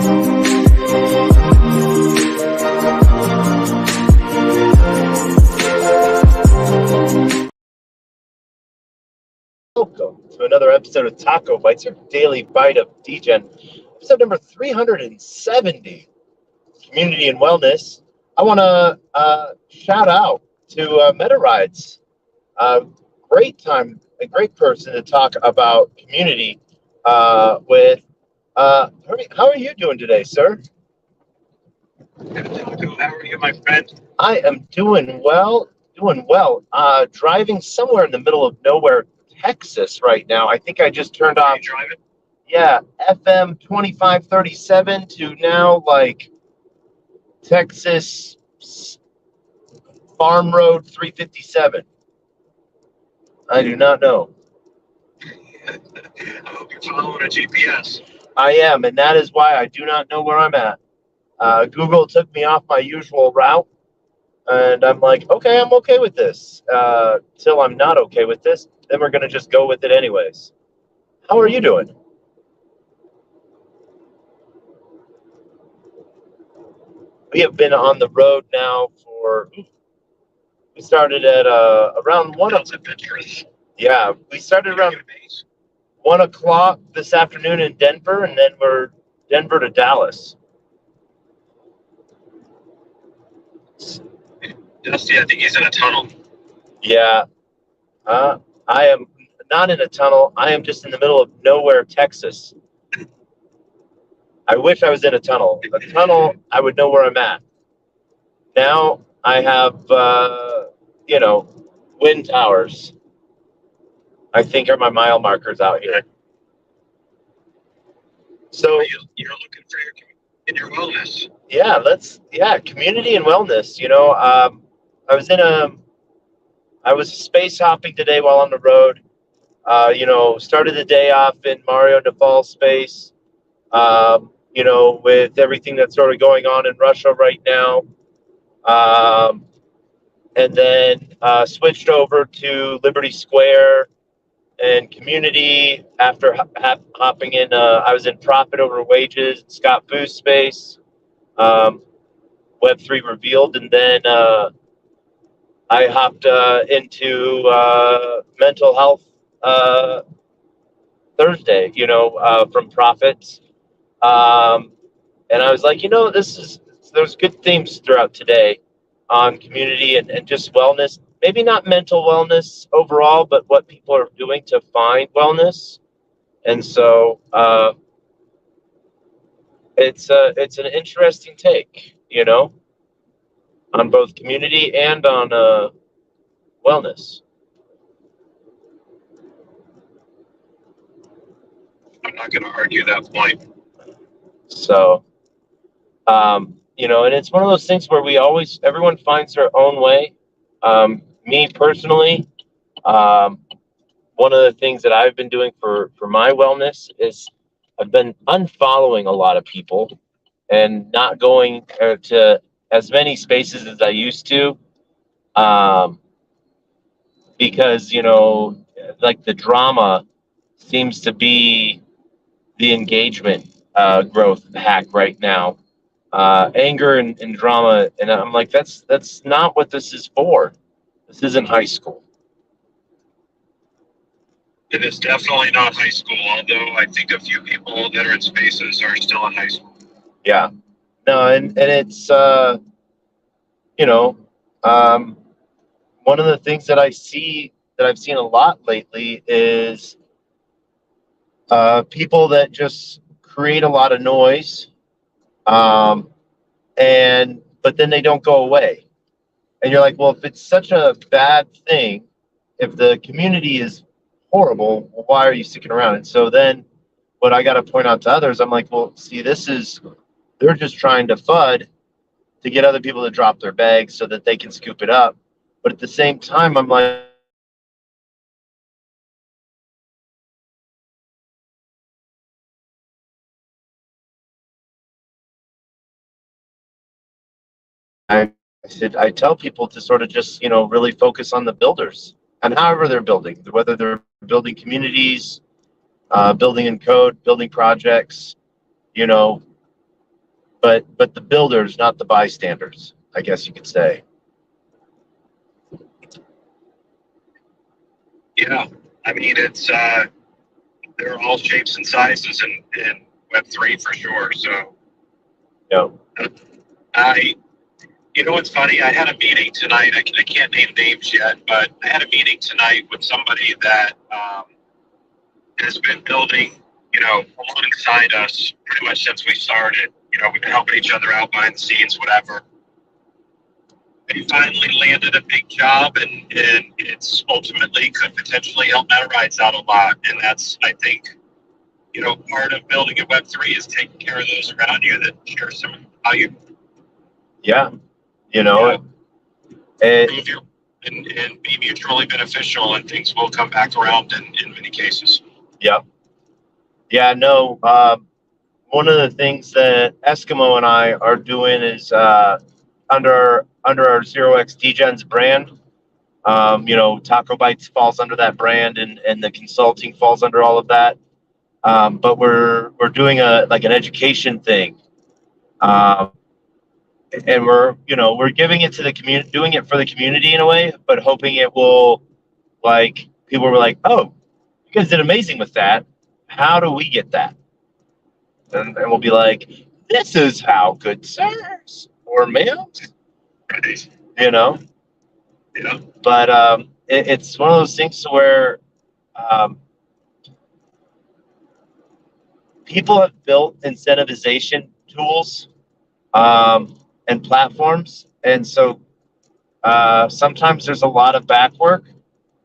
Welcome to another episode of TacoBytes, your daily bite of Degen. Episode number 370, Community and Wellness. I want to shout out to Meta Rides. Great time, a great person to talk about community with. How are you doing today, sir? Taco, how are you, my friend? I am doing well. Driving somewhere in the middle of nowhere, Texas right now. I think I just turned Are off. you driving? Yeah, FM 2537 to now like Texas Farm Road 357. I do not know. I hope you're following a GPS. I am, and that is why I do not know where I'm at. Google took me off my usual route, and I'm like, okay, I'm okay with this. Till I'm not okay with this, then we're going to just go with it anyways. How are you doing? We have been on the road now we started at around Yeah, we started around 1 o'clock this afternoon in Denver, and then we're Denver to Dallas. Dusty, I think he's in a tunnel. Yeah, I am not in a tunnel. I am just in the middle of nowhere, Texas. I wish I was in a tunnel. A tunnel, I would know where I'm at. Now I have, wind towers. I think are my mile markers out here. So you're looking for your wellness. Yeah, community and wellness. I was space hopping today while on the road. Started the day off in Mario Naval space. With everything that's sort of going on in Russia right now. And then switched over to Liberty Square and community after hopping in. I was in profit over wages, Scott Booth space, Web3 revealed, and then I hopped into mental health Thursday, from profits. And I was like, there's good themes throughout today on community and just wellness. Maybe not mental wellness overall, but what people are doing to find wellness. And so it's an interesting take, on both community and on wellness. I'm not going to argue that point. So, and it's one of those things where everyone finds their own way. Me personally, one of the things that I've been doing for my wellness is I've been unfollowing a lot of people and not going to as many spaces as I used to, because, like the drama seems to be the engagement growth hack right now. Anger and drama, and I'm like, that's not what this is for. This isn't high school. It is definitely not high school, although I think a few people that are in spaces are still in high school. Yeah. No, and it's one of the things that I've seen a lot lately is people that just create a lot of noise, but then they don't go away. And you're like, well, if it's such a bad thing, if the community is horrible, well, why are you sticking around? And so then what I got to point out to others, I'm like, well, see, they're just trying to FUD to get other people to drop their bags so that they can scoop it up. But at the same time, I'm like, I tell people to sort of just, really focus on the builders and however they're building, whether they're building communities, building in code, building projects, but the builders, not the bystanders, I guess you could say. Yeah, I mean it's they're all shapes and sizes in Web3 for sure. So Yeah. I, you know what's funny? I had a meeting tonight. I can't name names yet, but I had a meeting tonight with somebody that has been building, you know, alongside us pretty much since we started. You know, we've been helping each other out behind the scenes, whatever. They finally landed a big job, and it's ultimately could potentially help MetaRides out a lot. And that's, I think, you know, part of building a Web3 is taking care of those around you that share some value. Yeah. You know, Yeah. and And be mutually beneficial, and things will come back around in many cases. yeah. Yeah, no. One of the things that Eskimo and I are doing is under our 0x Degen's brand. You know, TacoBytes falls under that brand, and the consulting falls under all of that. But we're doing a like an education thing, and we're giving it to the community, doing it for the community in a way, but hoping it will, like, people were like, oh, you guys did amazing with that. How do we get that? And we'll be like, this is how, good sirs or ma'ams, Right. you know. Yeah. But it's one of those things to where um, people have built incentivization tools and platforms, and so sometimes there's a lot of back work,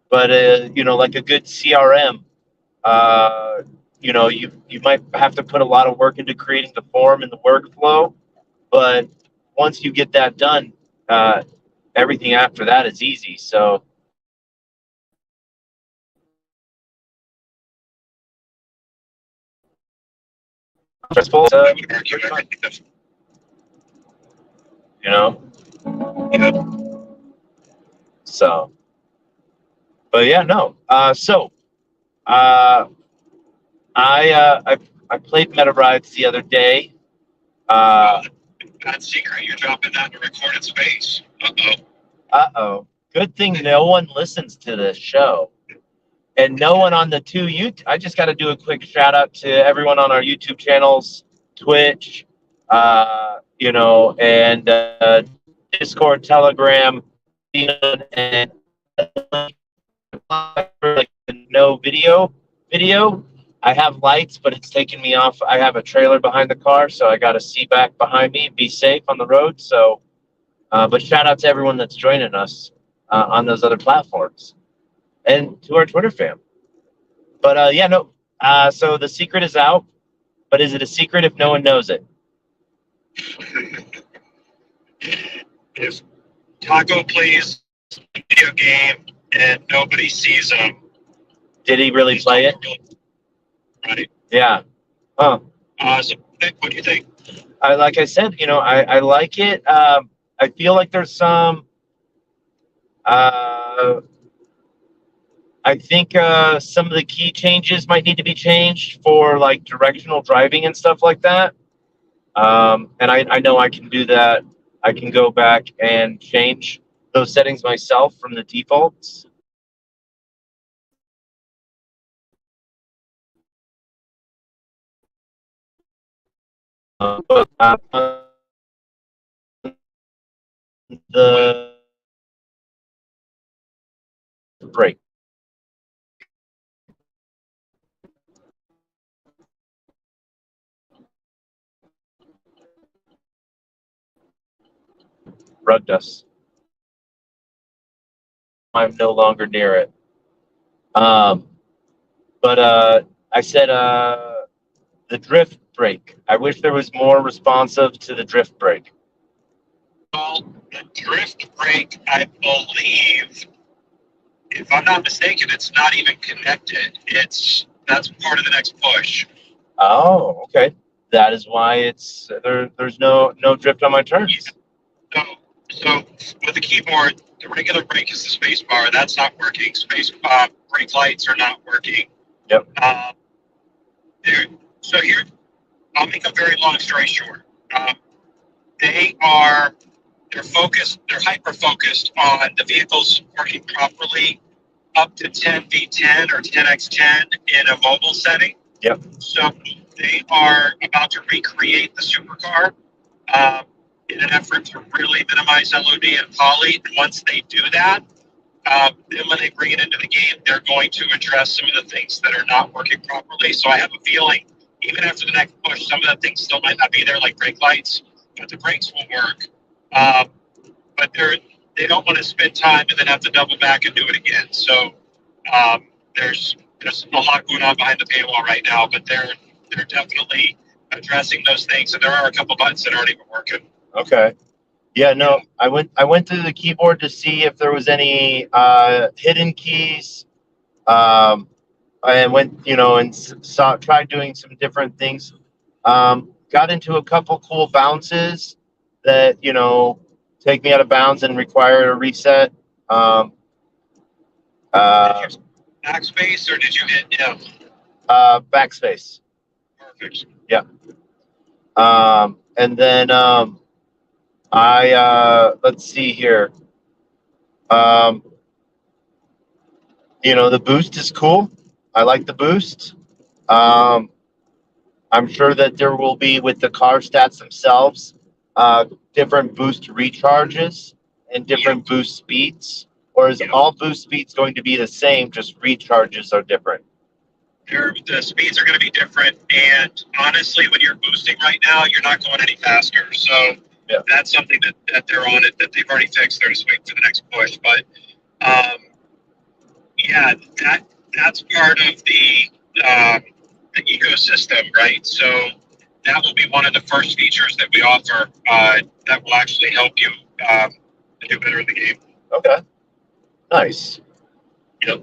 but you know, like a good CRM, uh, you know, you might have to put a lot of work into creating the form and the workflow, but once you get that done, everything after that is easy. So stressful, I would argue. I think that's, you know. yeah. So, but yeah, no. Uh, I played Meta Rides the other day. Well, bad secret. You're dropping that in a recorded space. Uh-oh. Good thing no one listens to this show. And no one on the two YouTube. I just got to do a quick shout out to everyone on our YouTube channels, Twitch, you know, and Discord, Telegram, and like no video. I have lights, but it's taking me off. I have a trailer behind the car, so I got to see back behind me, be safe on the road. So, but shout out to everyone that's joining us on those other platforms, and to our Twitter fam. But yeah, no. So the secret is out, but is it a secret if no one knows it? If Taco plays a video game and nobody sees him, Did he really he's play not it? real, right? Yeah. Huh. So Nick, what do you think? Like I said, you know, I like it. I feel like there's some. I think some of the key changes might need to be changed for like directional driving and stuff like that. And I know I can do that. I can go back and change those settings myself from the defaults. But the break rugged us. I'm no longer near it. Um, but I said the drift brake. I wish there was more responsive to the drift brake. Well, the drift brake, I believe, if I'm not mistaken, it's not even connected. That's part of the next push. Oh, okay. That is why it's there's no drift on my turns. So, so with the keyboard, the regular brake is the space bar. That's not working. Brake lights are not working. Yep. There. So here, I'll make a very long story short. they're hyper focused on the vehicles working properly up to 10v10 or 10x10 in a mobile setting. Yep. So they are about to recreate the supercar in an effort to really minimize LOD and poly. And once they do that, then when they bring it into the game, they're going to address some of the things that are not working properly. So I have a feeling, even after the next push, some of the things still might not be there, like brake lights, but the brakes will work. But they don't want to spend time and then have to double back and do it again. So there's a lot going on behind the paywall right now, but they're definitely addressing those things, and there are a couple buttons that aren't even working. Okay. Yeah, no, I went to the keyboard to see if there was any hidden keys. I went, and tried doing some different things. Got into a couple cool bounces that, take me out of bounds and require a reset. Did you backspace or did you hit Backspace. Perfect. Yeah. And then let's see here. The boost is cool. I like the boost. I'm sure that there will be, with the car stats themselves, different boost recharges and different boost speeds. Or is all boost speeds going to be the same, just recharges are different? The speeds are going to be different, and honestly, when you're boosting right now, you're not going any faster. So that's something that they're on it, that they've already fixed. They're just waiting for the next push. But that's part of the ecosystem, right? So that will be one of the first features that we offer that will actually help you do better in the game. Okay. Nice. Yep.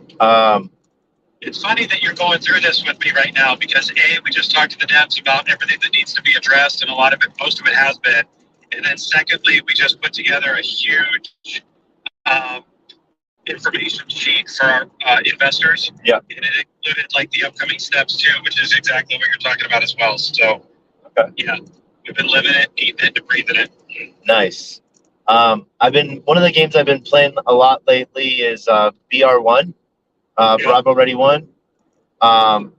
It's funny that you're going through this with me right now because we just talked to the devs about everything that needs to be addressed, and most of it has been. And then secondly, we just put together a huge information sheet for our investors. Yeah. And it included like the upcoming steps too, which is exactly what you're talking about as well. So yeah, we've been living it, eating it, and breathing it. Nice. One of the games I've been playing a lot lately is BR1. Bravo Ready 1. And,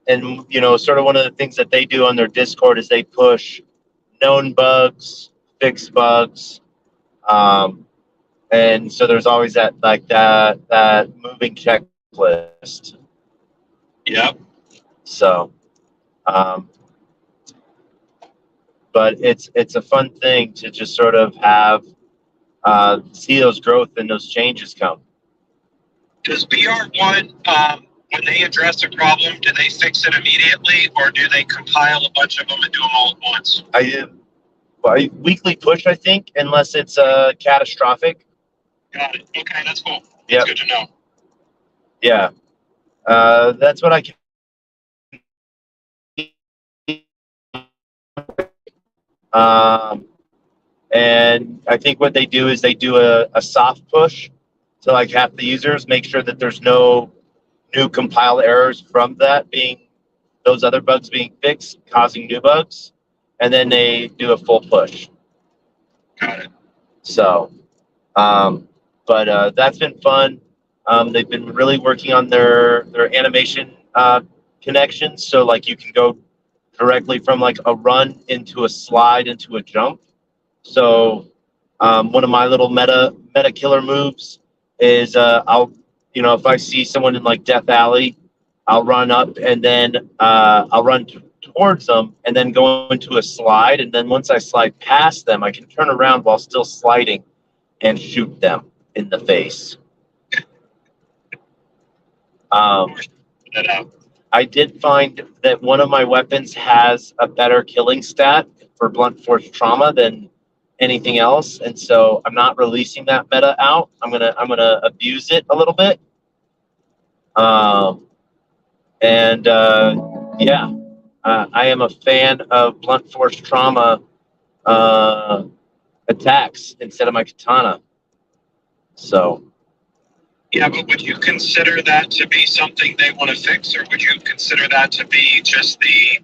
sort of one of the things that they do on their Discord is they push known bugs, fix bugs. And so there's always that moving checklist. Yep. So, but it's a fun thing to just sort of have, see those growth and those changes come. Does BR1, when they address a problem, do they fix it immediately, or do they compile a bunch of them and do them all at once? By weekly push, I think, unless it's catastrophic. Got it. Okay, that's cool. That's good to know. Yeah. That's what I can. And I think what they do is they do a soft push to like half the users, make sure that there's no new compile errors from those other bugs being fixed, causing new bugs, and then they do a full push. Got it. So, but that's been fun. They've been really working on their animation connections, so like you can go directly from like a run into a slide into a jump. So one of my little meta killer moves is I'll, if I see someone in like Death Alley, I'll run up and then I'll run towards them and then go into a slide. And then once I slide past them, I can turn around while still sliding and shoot them in the face. I did find that one of my weapons has a better killing stat for blunt force trauma than anything else, and so I'm not releasing that meta out. I'm gonna abuse it a little bit. I am a fan of blunt force trauma attacks instead of my katana. So. Yeah, but would you consider that to be something they want to fix, or would you consider that to be just the,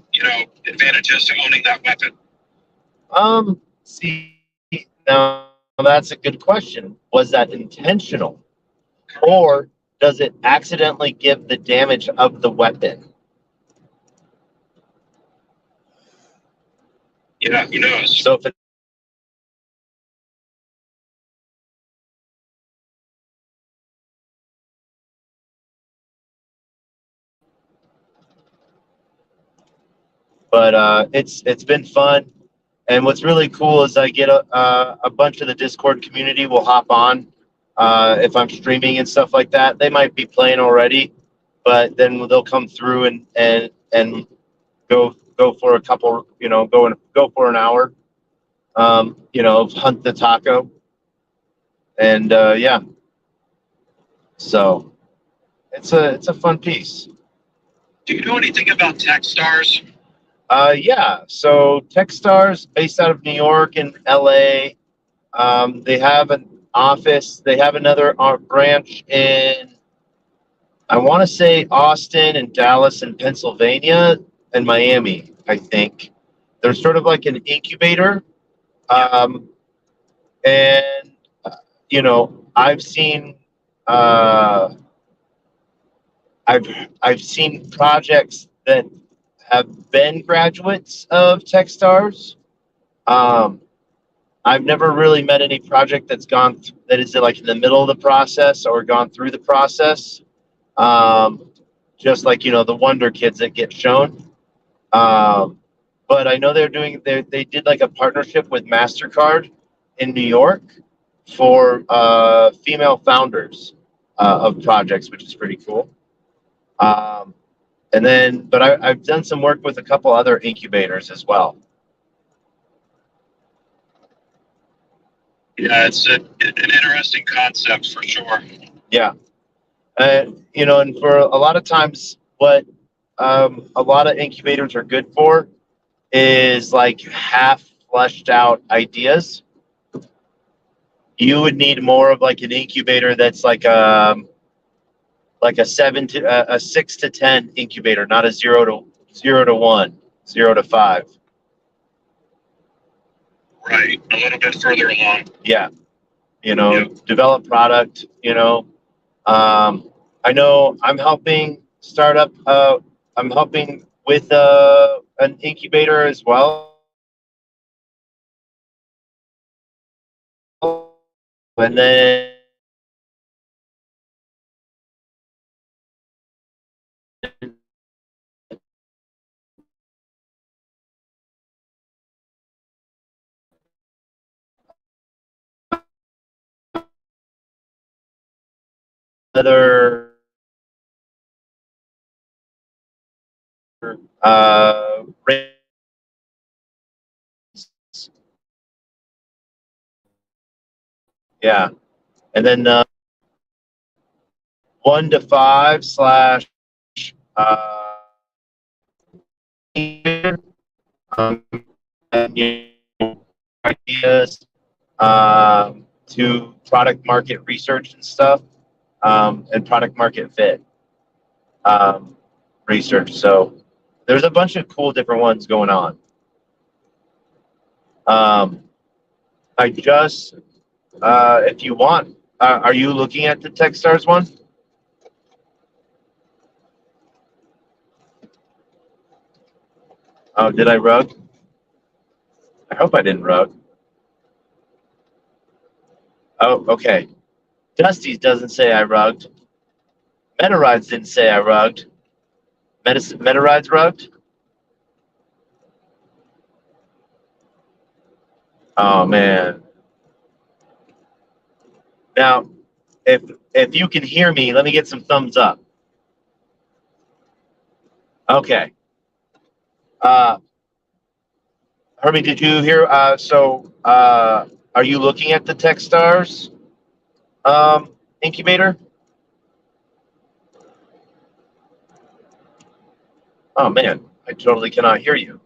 advantages to owning that weapon? See, Now that's a good question. Was that intentional, or does it accidentally give the damage of the weapon? Yeah, who knows? So if it but it's been fun. And what's really cool is I get a bunch of the Discord community will hop on if I'm streaming and stuff like that. They might be playing already, but then they'll come through and go for a couple, go for an hour, hunt the taco, and yeah, so it's a fun piece. Do you know anything about Techstars? Yeah, so Techstars, based out of New York and LA. They have an office. They have another branch in, I want to say, Austin and Dallas and Pennsylvania and Miami, I think. They're sort of like an incubator. Um, and, I've seen, uh, I've seen projects that have been graduates of Techstars. Um, I've never really met any project that's that is like in the middle of the process or gone through the process. Um, just like the Wonder Kids that get shown. But I know they did like a partnership with MasterCard in New York for female founders of projects, which is pretty cool. But I've done some work with a couple other incubators as well. Yeah, it's an interesting concept for sure. Yeah. And for a lot of times, what a lot of incubators are good for is like half fleshed out ideas. You would need more of like an incubator that's like a 6 to 10 incubator, not a 0 to 1, 0 to 5. Right, a little bit further along. Yeah, develop product. I know I'm helping startup. I'm helping with an incubator as well, and then other uh, yeah, and then 1 to 5 slash um, and, ideas to product market research and stuff, and product market fit research. So there's a bunch of cool different ones going on. I just, if you want, are you looking at the Techstars one? Oh, did I rug? I hope I didn't rug. Oh, okay. Dusty's doesn't say I rugged. Metarides didn't say I rugged. Metarides rugged? Oh man. Now, if you can hear me, let me get some thumbs up. Okay. Herbie, did you hear? Are you looking at the Techstars incubator? Oh man, I totally cannot hear you.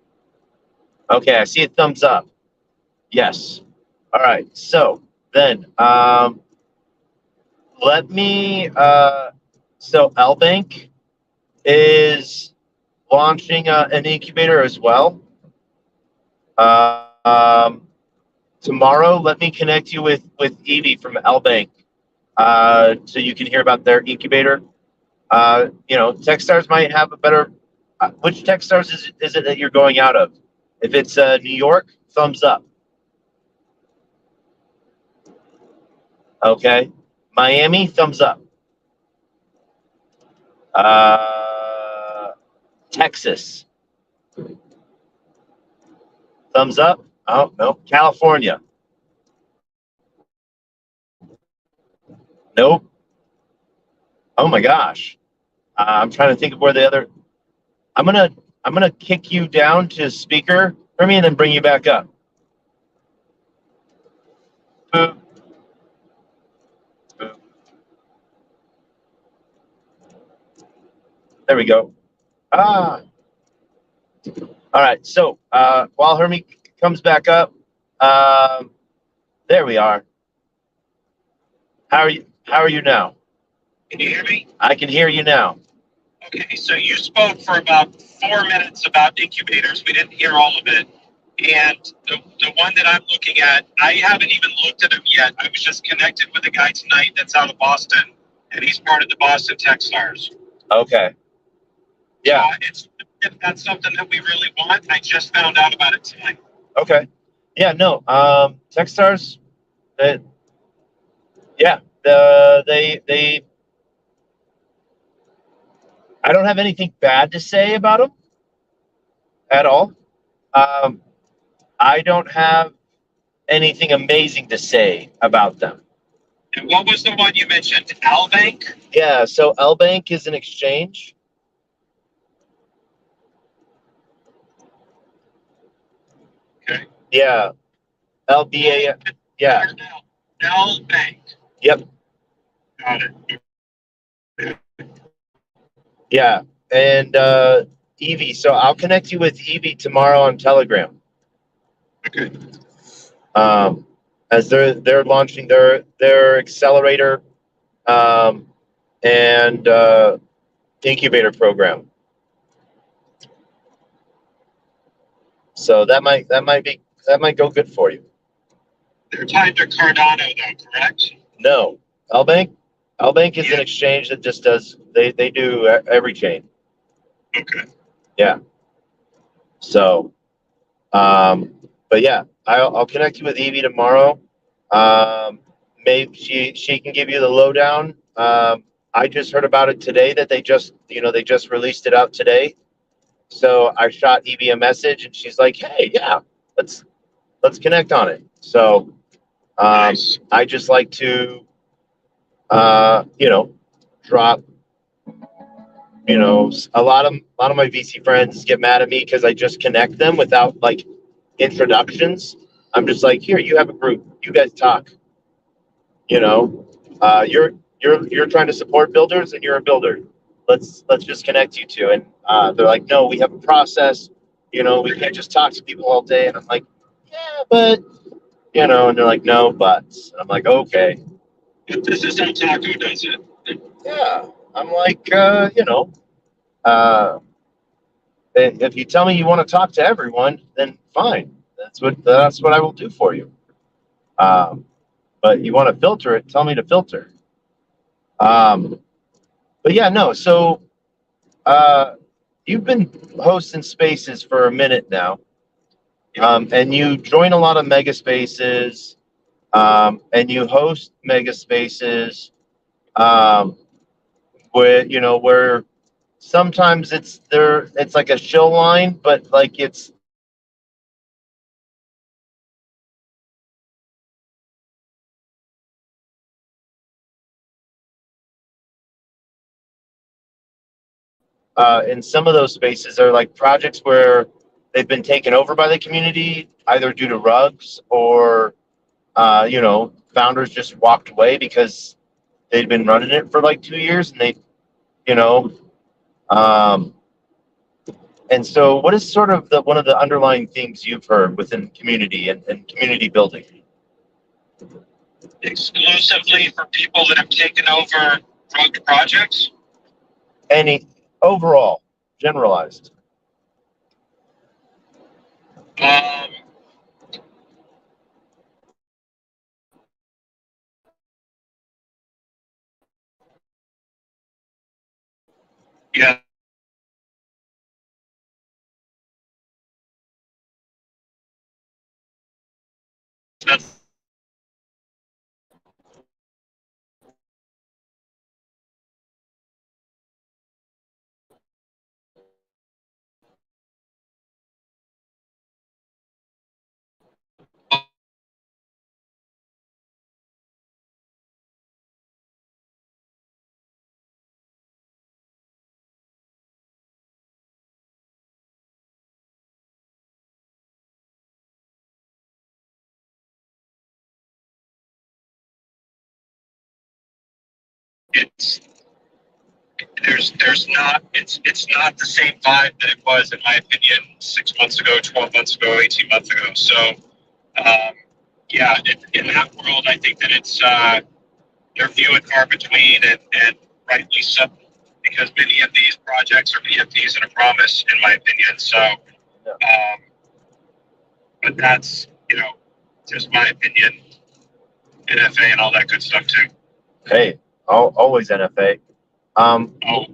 Okay, I see a thumbs up. Yes. All right. So then, let me. So Lbank is launching an incubator as well. Um, tomorrow, let me connect you with Evie from L-Bank, so you can hear about their incubator. Techstars might have a better. Which Techstars is it that you're going out of? If it's New York, thumbs up. Okay. Miami, thumbs up. Texas, thumbs up. Oh no, California, nope. Oh my gosh, I'm trying to think of where the other. I'm gonna I'm gonna kick you down to speaker for me and then bring you back up. Boop. Boop. There we go. Ah. All right. So while Hermie comes back up, there we are. How are you? How are you now? Can you hear me? I can hear you now. Okay, so you spoke for about 4 minutes about incubators. We didn't hear all of it. And the one that I'm looking at, I haven't even looked at him yet. I was just connected with a guy tonight that's out of Boston, and he's part of the Boston Techstars. Okay. Yeah. If that's something that we really want, I just found out about it tonight. Okay. Yeah. No. Techstars. Yeah. They. I don't have anything bad to say about them at all. I don't have anything amazing to say about them. And what was the one you mentioned? Albank? Yeah, so L-Bank is an exchange. Okay. Yeah, LBA. Yeah. Albank. Yep. Got it. Yeah, and Evie. So I'll connect you with Evie tomorrow on Telegram. Okay. As they're launching their accelerator and incubator program. So that might go good for you. They're tied to Cardano, though, correct? No, L-Bank is an exchange that just does they do every chain. Okay. Yeah. So, but yeah, I'll connect you with Evie tomorrow. Maybe she can give you the lowdown. I just heard about it today that they just released it out today. So I shot Evie a message and she's like, "Hey, yeah, let's connect on it." So Nice. I just like to drop. A lot of my VC friends get mad at me because I just connect them without like introductions. I'm just like, here, you have a group, you guys talk. You're trying to support builders, and you're a builder. Let's just connect you two. And they're like, no, we have a process. We can't just talk to people all day. And I'm like, yeah, but and they're like, no buts. And I'm like, okay. But this is how Taco does it. Yeah. I'm like, if you tell me you want to talk to everyone, then fine. That's what I will do for you. But you want to filter it, tell me to filter. But yeah, no. So you've been hosting spaces for a minute now, and you join a lot of mega spaces, and you host mega spaces, where sometimes it's like a show line, but like it's in some of those spaces are like projects where they've been taken over by the community, either due to rugs or founders just walked away because they'd been running it for like 2 years, and you know, um, and so what is sort of one of the underlying themes you've heard within community and community building? Exclusively for people that have taken over rugged projects? Any overall, generalized? Um, Yeah. That's it's there's not it's not the same vibe that it was, in my opinion, 6 months ago, 12 months ago, 18 months ago. So yeah, in that world, I think that it's they're few and far between, and rightly so, because many of these projects are VFDs and a promise, in my opinion. So, but that's just my opinion. NFA and all that good stuff too. Hey, always NFA. Oh,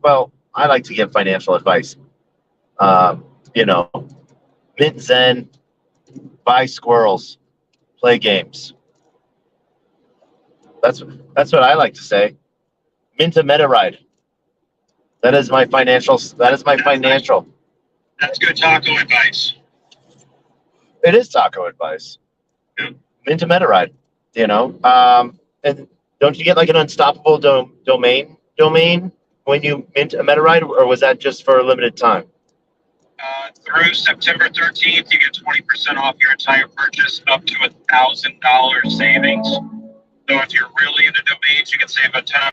Well, I like to give financial advice. Um, you know, mint Zen, buy squirrels, play games. That's that's what I like to say. Mint a meta ride. That is my financial. That is my financial. that's good taco advice. It is taco advice. Yeah. Mint a meta ride. And don't you get like an unstoppable domain when you mint a meta ride, or was that just for a limited time? Through September 13th, you get 20% off your entire purchase, up to $1,000 savings. So if you're really into domains, you can save a $10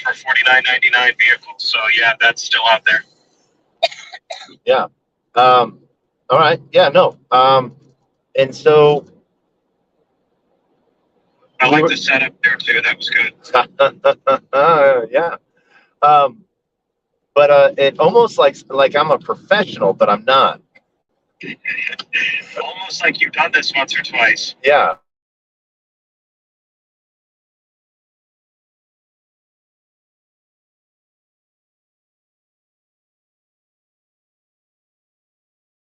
for $49.99 vehicles. So yeah, that's still out there. Yeah. All right. Yeah. No. And so I like the setup there too. That was good. yeah. But it almost like I'm a professional, but I'm not. Almost like you've done this once or twice. Yeah.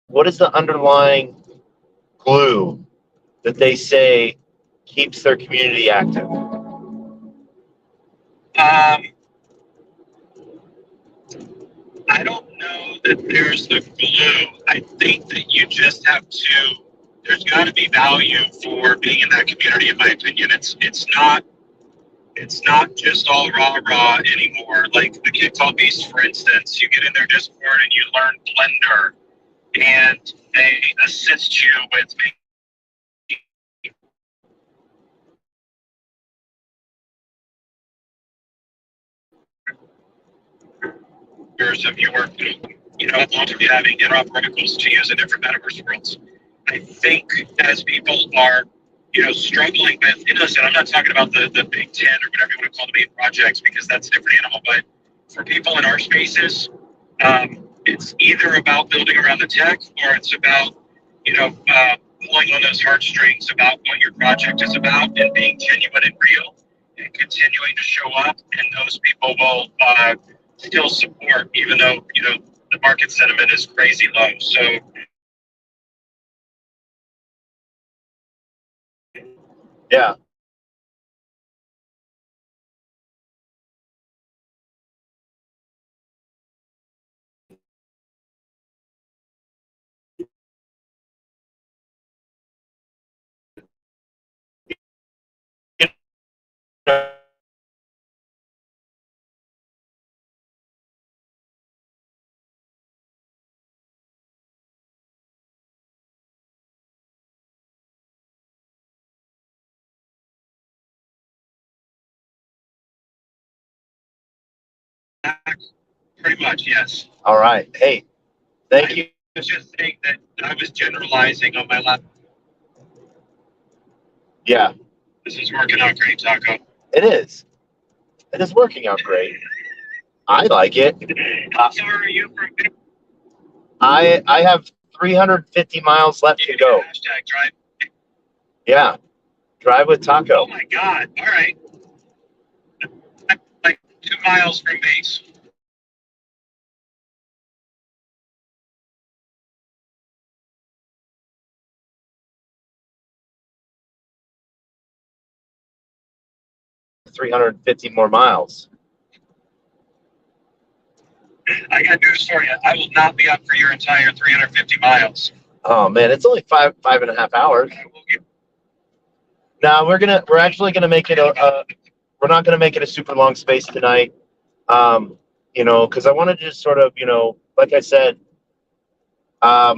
What is the underlying glue that they say keeps their community active? I don't know that there's the glue. I think that you just have to. There's got to be value for being in that community, in my opinion. It's not just all rah anymore. Like the kid called Beast, for instance, you get in their Discord and you learn Blender, and they assist you with years of your, having interoperabilities to use in different metaverse worlds. I think as people are, struggling with, and listen, I'm not talking about the Big Ten or whatever you want to call the main projects, because that's a different animal, but for people in our spaces, it's either about building around the tech, or it's about, pulling on those heartstrings about what your project is about and being genuine and real and continuing to show up, and those people will still support, even though, the market sentiment is crazy low. So Yeah. pretty much, yes. All right. Hey, thank you. I was just saying that I was generalizing on my lap. Yeah, This is working out great, Taco. it is. It is working out great. I like it. How far are you from I have 350 miles left to go. hashtag drive? Yeah. Drive with Taco. Oh my God. All right. Like 2 miles from base. $350 more miles. I got news for you. I will not be up for your entire 350 miles. Oh man, it's only five and a half hours. Now we're actually gonna make it we're not gonna make it a super long space tonight. Because I wanted to just sort of, like I said, I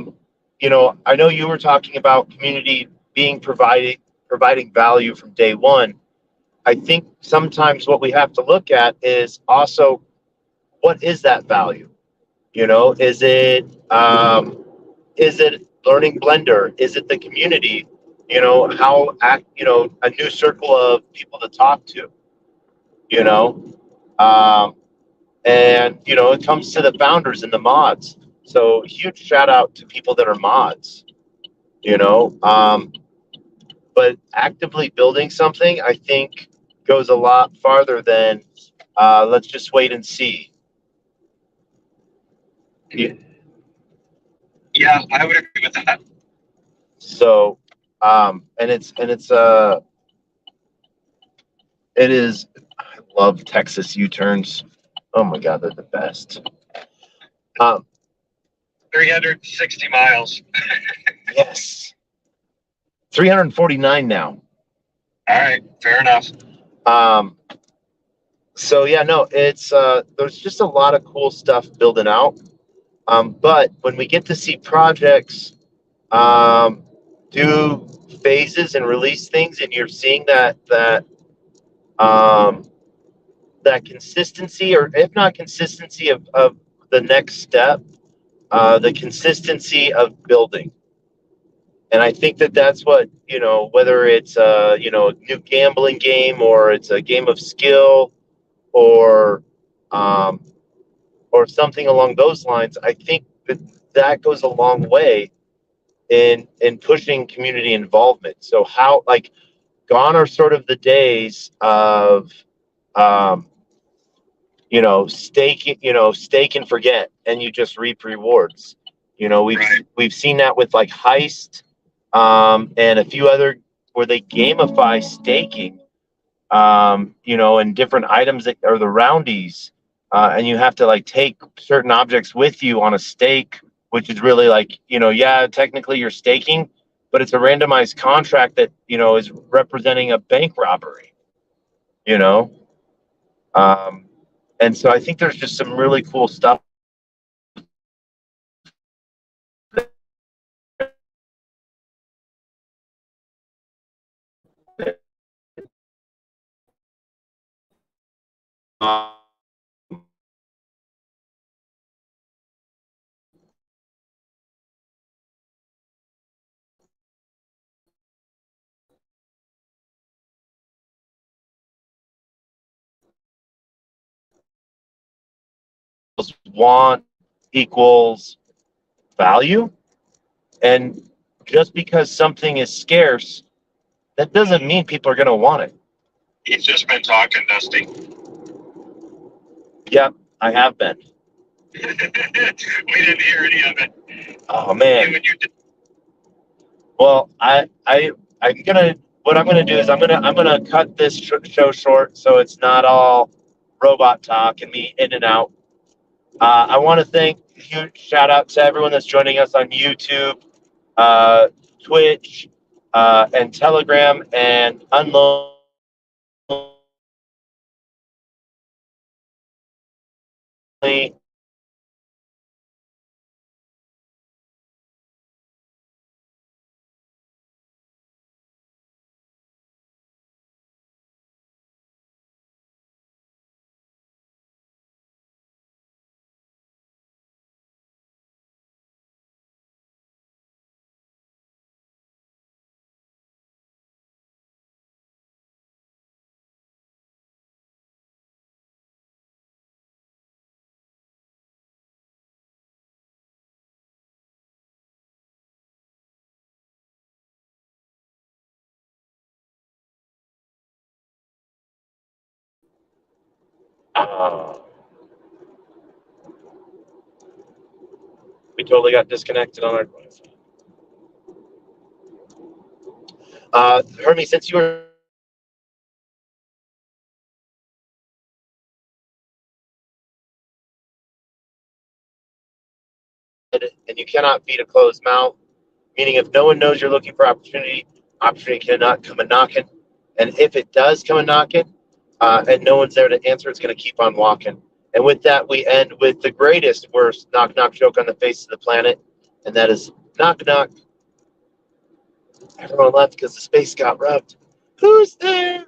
know you were talking about community being providing value from day one. I think sometimes what we have to look at is also what is that value? Is it learning Blender? Is it the community? A new circle of people to talk to. You know, um, and it comes to the founders and the mods. So huge shout out to people that are mods. You know, but actively building something, I think, goes a lot farther than let's just wait and see. Yeah, I would agree with that. So, it is. I love Texas U-turns. Oh my God, they're the best. 360 miles. Yes, 349 now. All right, fair enough. So yeah, no, it's there's just a lot of cool stuff building out. But when we get to see projects do phases and release things, and you're seeing um, that consistency, or if not consistency of the next step, the consistency of building. And I think that's what, whether it's a new gambling game, or it's a game of skill, or um, or something along those lines. I think that goes a long way in pushing community involvement. So how, like, gone are sort of the days of um, stake and forget, and you just reap rewards. We've seen that with like Heist, and a few other, where they gamify staking, and different items that are the roundies, and you have to like take certain objects with you on a stake, which is really like, yeah, technically you're staking, but it's a randomized contract that is representing a bank robbery. You know, um, and so I think there's just some really cool stuff. Want equals value, and just because something is scarce, that doesn't mean people are going to want it. He's just been talking, Dusty. Yep, I have been. We didn't hear any of it. Oh man. You Well, I'm gonna. What I'm gonna do is I'm gonna cut this show short, so it's not all robot talk and me in and out. I want to thank, huge shout out to everyone that's joining us on YouTube, uh, Twitch, and Telegram, and Unlonely. We totally got disconnected on our. Hermie, since you were and you cannot feed a closed mouth, meaning if no one knows you're looking for opportunity, opportunity cannot come a knocking. And if it does come a knocking, and no one's there to answer, it's going to keep on walking. And with that, we end with the greatest, worst knock knock joke on the face of the planet, and that is knock knock. Everyone left because the space got rubbed. Who's there?